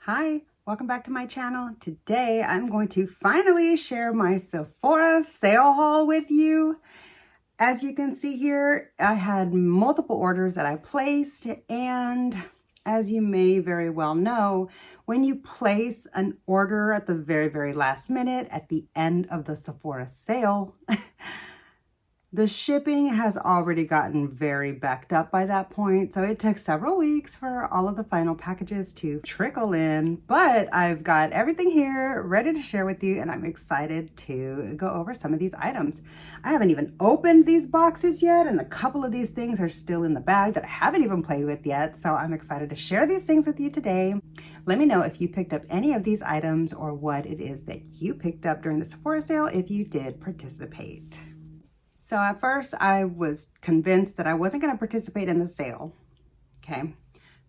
Hi, welcome back to my channel. Today I'm going to finally share my Sephora sale haul with you. As you can see here, I had multiple orders that I placed, and as you may very well know, when you place an order at the very last minute at the end of the Sephora sale, the shipping has already gotten very backed up by that point, so it took several weeks for all of the final packages to trickle in, but I've got everything here ready to share with you, and I'm excited to go over some of these items. I haven't even opened these boxes yet, and a couple of these things are still in the bag that I haven't even played with yet, so I'm excited to share these things with you today. Let me know if you picked up any of these items or what it is that you picked up during the Sephora sale if you did participate. So at first I was convinced that I wasn't going to participate in the sale. Okay. I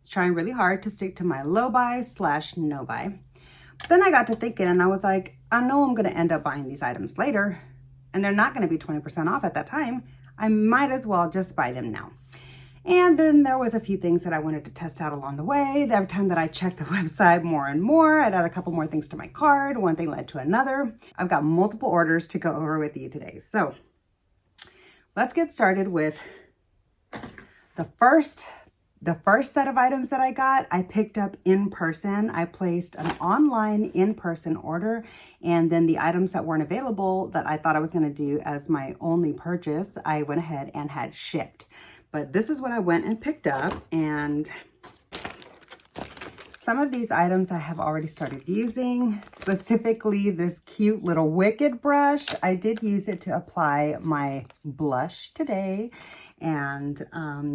was trying really hard to stick to my low buy / no buy. But then I got to thinking and I was like, I know I'm going to end up buying these items later and they're not going to be 20% off at that time. I might as well just buy them now. And then there was a few things that I wanted to test out along the way. Every time that I checked the website more and more, I'd add a couple more things to my cart. One thing led to another. I've got multiple orders to go over with you today. So let's get started with the first set of items that I got. I picked up in person. I placed an online in-person order, and then the items that weren't available that I thought I was going to do as my only purchase, I went ahead and had shipped. But this is what I went and picked up, and some of these items I have already started using, specifically this cute little Wicked brush. I did use it to apply my blush today. And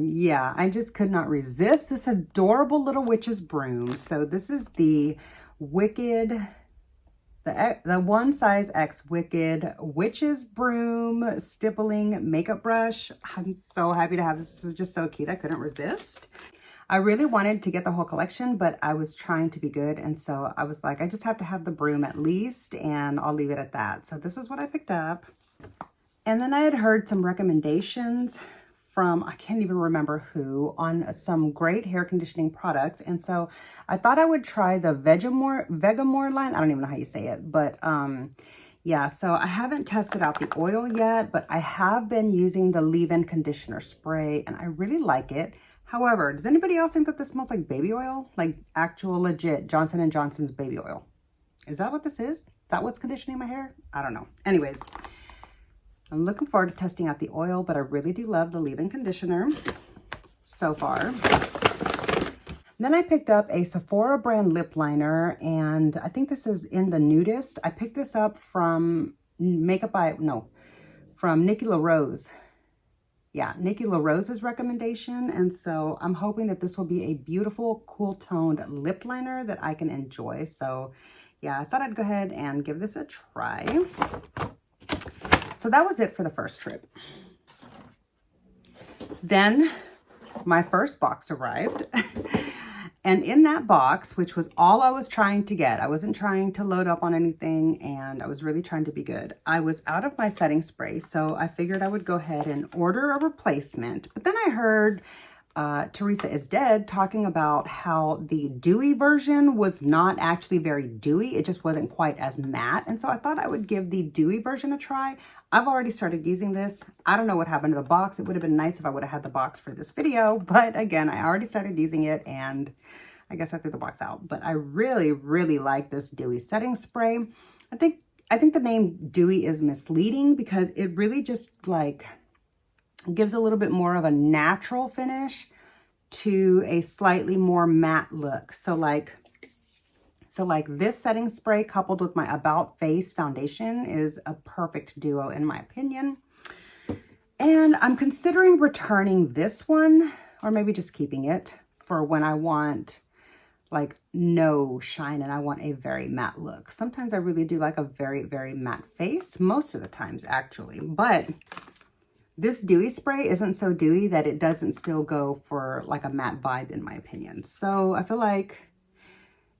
yeah, I just could not resist this adorable little witch's broom. So this is the Wicked, the one size X Wicked witch's broom stippling makeup brush. I'm so happy to have this. This is just so cute. I couldn't resist. I really wanted to get the whole collection, but I was trying to be good. And so I was like, I just have to have the broom at least, and I'll leave it at that. So this is what I picked up. And then I had heard some recommendations from, I can't even remember who, on some great hair conditioning products. And so I thought I would try the vegamour line. I don't even know how you say it, but yeah, so I haven't tested out the oil yet, but I have been using the leave-in conditioner spray, and I really like it. However, does anybody else think that this smells like baby oil? Like actual legit Johnson & Johnson's baby oil? Is that what this is? Is that what's conditioning my hair? I don't know. Anyways, I'm looking forward to testing out the oil, but I really do love the leave-in conditioner so far. Then I picked up a Sephora brand lip liner, and I think this is in the nudist. I picked this up from from Nikki LaRose. Yeah, Nikki LaRose's recommendation. And so I'm hoping that this will be a beautiful, cool toned lip liner that I can enjoy. So yeah, I thought I'd go ahead and give this a try. So that was it for the first trip. Then my first box arrived. And in that box, which was all I was trying to get, I wasn't trying to load up on anything, and I was really trying to be good. I was out of my setting spray, so I figured I would go ahead and order a replacement. But then I heard Teresa is Dead talking about how the dewy version was not actually very dewy. It just wasn't quite as matte. And so I thought I would give the dewy version a try. I've already started using this. I don't know what happened to the box. It would have been nice if I would have had the box for this video. But again, I already started using it, and I guess I threw the box out. But I really like this dewy setting spray. I think the name dewy is misleading because it really just like gives a little bit more of a natural finish to a slightly more matte look. So like this setting spray coupled with my About Face foundation is a perfect duo in my opinion. And I'm considering returning this one, or maybe just keeping it for when I want like no shine and I want a very matte look. Sometimes I really do like a very matte face, most of the times actually, but this dewy spray isn't so dewy that it doesn't still go for like a matte vibe in my opinion. So I feel like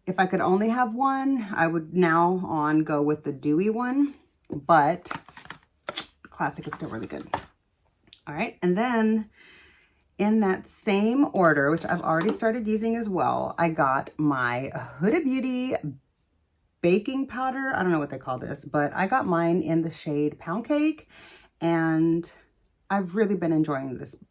if I could only have one, I would now on go with the dewy one, but classic is still really good. All right, and then in that same order, which I've already started using as well, I got my Huda Beauty baking powder. I don't know what they call this, but I got mine in the shade Pound Cake, and I've really been enjoying this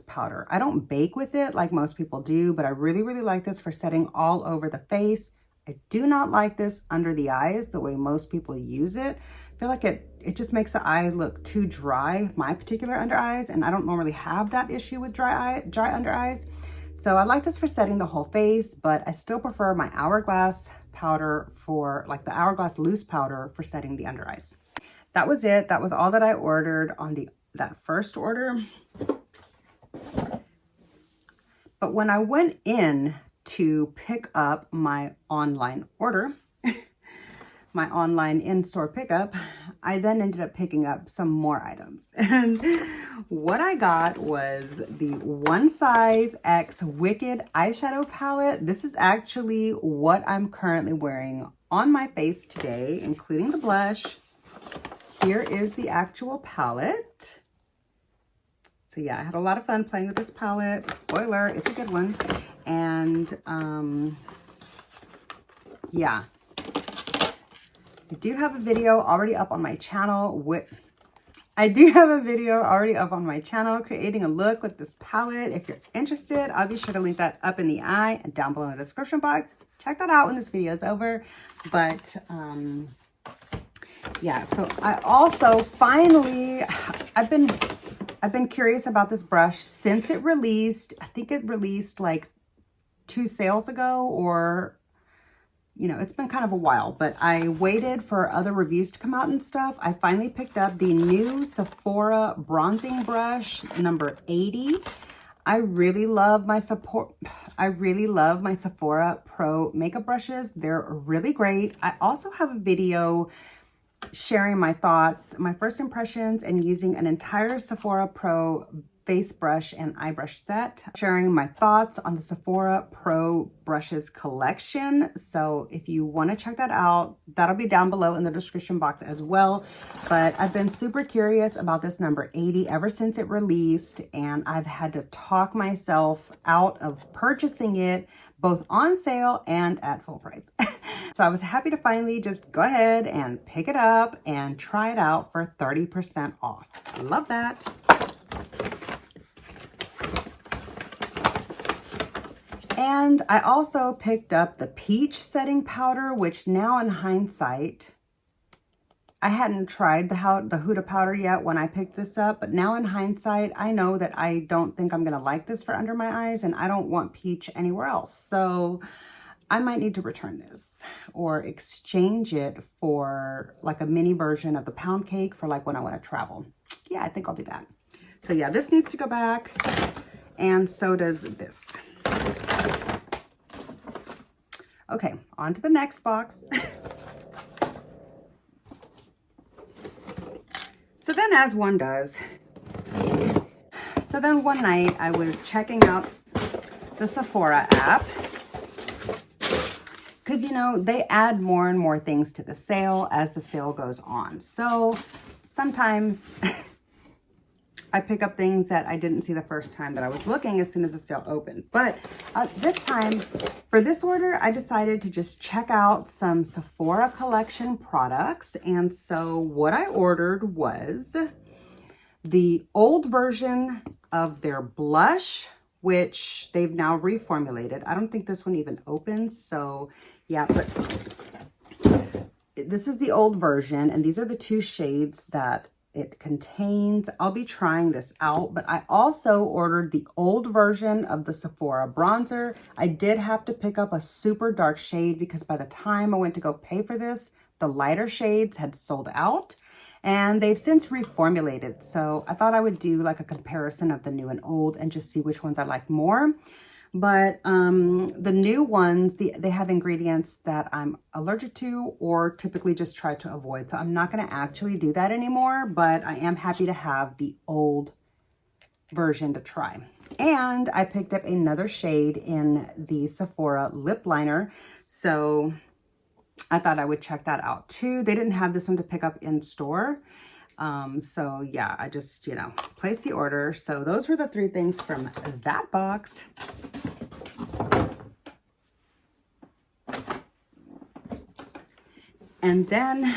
powder. I don't bake with it like most people do, but I really, really like this for setting all over the face. I do not like this under the eyes the way most people use it. I feel like it just makes the eye look too dry, my particular under eyes, and I don't normally have that issue with dry under eyes. So I like this for setting the whole face, but I still prefer my Hourglass powder for, like the Hourglass loose powder for setting the under eyes. That was it. That was all that I ordered on that first order. But when I went in to pick up my online order, my online in-store pickup, I then ended up picking up some more items. And what I got was the One Size X Wicked eyeshadow palette. This is actually what I'm currently wearing on my face today, including the blush. Here is the actual palette. So yeah, I had a lot of fun playing with this palette. Spoiler, it's a good one. And yeah, I do have a video already up on my channel creating a look with this palette. If you're interested, I'll be sure to link that up in the eye and down below in the description box. Check that out when this video is over. But yeah, so I also finally, I've been curious about this brush since it released. I think it released like 2 sales ago, or you know, it's been kind of a while, but I waited for other reviews to come out and stuff. I finally picked up the new Sephora bronzing brush number 80. I really love my Sephora Pro makeup brushes. They're really great. I also have a video sharing my thoughts, my first impressions, and using an entire Sephora Pro face brush and eye brush set, sharing my thoughts on the Sephora Pro brushes collection. So if you want to check that out, that'll be down below in the description box as well. But I've been super curious about this number 80 ever since it released, and I've had to talk myself out of purchasing it both on sale and at full price. So I was happy to finally just go ahead and pick it up and try it out for 30% off. Love that. And I also picked up the peach setting powder, which now in hindsight, I hadn't tried the Huda powder yet when I picked this up, but now in hindsight, I know that I don't think I'm gonna like this for under my eyes, and I don't want peach anywhere else. So I might need to return this or exchange it for like a mini version of the Pound Cake for like when I wanna travel. Yeah, I think I'll do that. So yeah, this needs to go back, and so does this. Okay, on to the next box. So then, as one does, so then one night I was checking out the Sephora app, because you know, they add more and more things to the sale as the sale goes on. So sometimes I pick up things that I didn't see the first time that I was looking as soon as the sale opened. But this time, for this order, I decided to just check out some Sephora collection products. And so what I ordered was the old version of their blush, which they've now reformulated. I don't think this one even opens. So yeah, but this is the old version, and these are the 2 shades that it contains. I'll be trying this out, but I also ordered the old version of the Sephora bronzer. I did have to pick up a super dark shade because by the time I went to go pay for this, the lighter shades had sold out, and they've since reformulated. So I thought I would do like a comparison of the new and old and just see which ones I like more. But the new ones, they have ingredients that I'm allergic to or typically just try to avoid. So I'm not going to actually do that anymore, but I am happy to have the old version to try. And I picked up another shade in the Sephora lip liner. So I thought I would check that out too. They didn't have this one to pick up in store. So yeah, I just, you know, placed the order. So those were the 3 things from that box. And then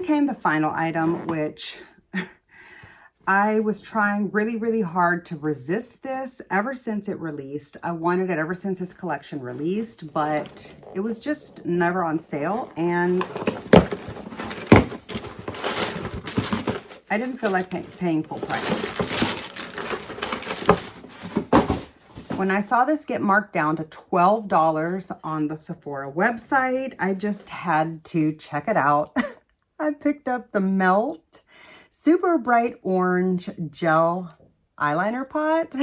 came the final item, which I was trying really, really hard to resist this ever since it released. I wanted it ever since this collection released, but it was just never on sale. And I didn't feel like paying full price. When I saw this get marked down to $12 on the Sephora website, I just had to check it out. I picked up the Melt Super Bright Orange Gel Eyeliner Pot.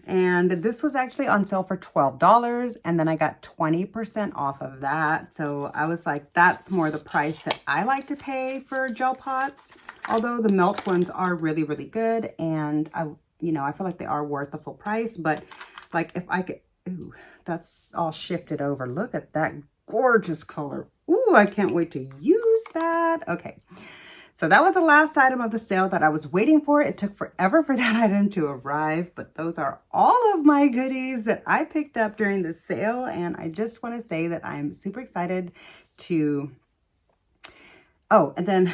And this was actually on sale for $12. And then I got 20% off of that. So I was like, that's more the price that I like to pay for gel pots. Although the Melt ones are really, really good. And I feel like they are worth the full price. But like if I could, ooh, that's all shifted over. Look at that gorgeous color. Ooh, I can't wait to use that. Okay. So that was the last item of the sale that I was waiting for. It took forever for that item to arrive, but those are all of my goodies that I picked up during the sale. And I just want to say that I'm super excited to, oh, and then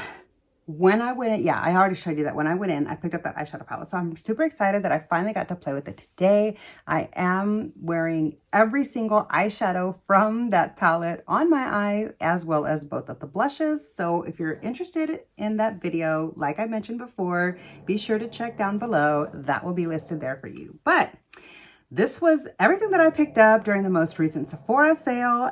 when I went in, yeah, I already showed you that when I went in, I picked up that eyeshadow palette. So I'm super excited that I finally got to play with it today. I am wearing every single eyeshadow from that palette on my eye, as well as both of the blushes. So if you're interested in that video, like I mentioned before, be sure to check down below. That will be listed there for you. But this was everything that I picked up during the most recent Sephora sale.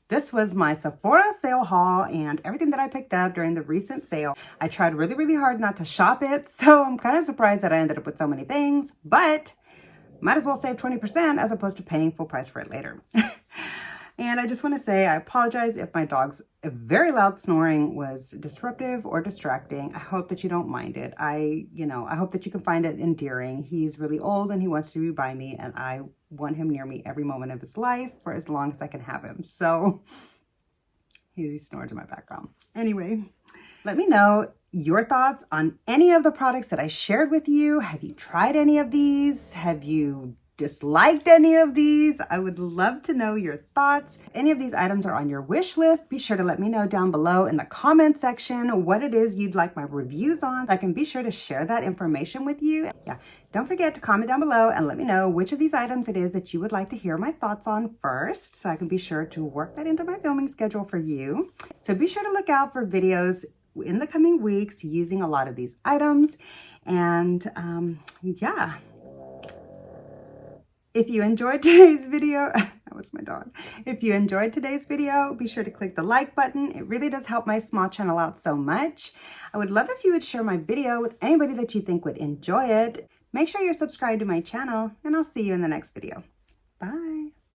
This was my Sephora sale haul and everything that I picked up during the recent sale. I tried really, really hard not to shop it, so I'm kind of surprised that I ended up with so many things, but might as well save 20% as opposed to paying full price for it later. And I just want to say I apologize if my dog's very loud snoring was disruptive or distracting. I hope that you don't mind it. I hope that you can find it endearing. He's really old and he wants to be by me, and I want him near me every moment of his life for as long as I can have him. So he snores in my background. Anyway, let me know your thoughts on any of the products that I shared with you. Have you tried any of these? Have you disliked any of these? I would love to know your thoughts. If any of these items are on your wish list, be sure to let me know down below in the comment section what it is you'd like my reviews on. I can be sure to share that information with you. Yeah, don't forget to comment down below and let me know which of these items it is that you would like to hear my thoughts on first, so I can be sure to work that into my filming schedule for you. So be sure to look out for videos in the coming weeks using a lot of these items. And yeah. If you enjoyed today's video, that was my dog. If you enjoyed today's video, be sure to click the like button. It really does help my small channel out so much. I would love if you would share my video with anybody that you think would enjoy it. Make sure you're subscribed to my channel, and I'll see you in the next video. Bye.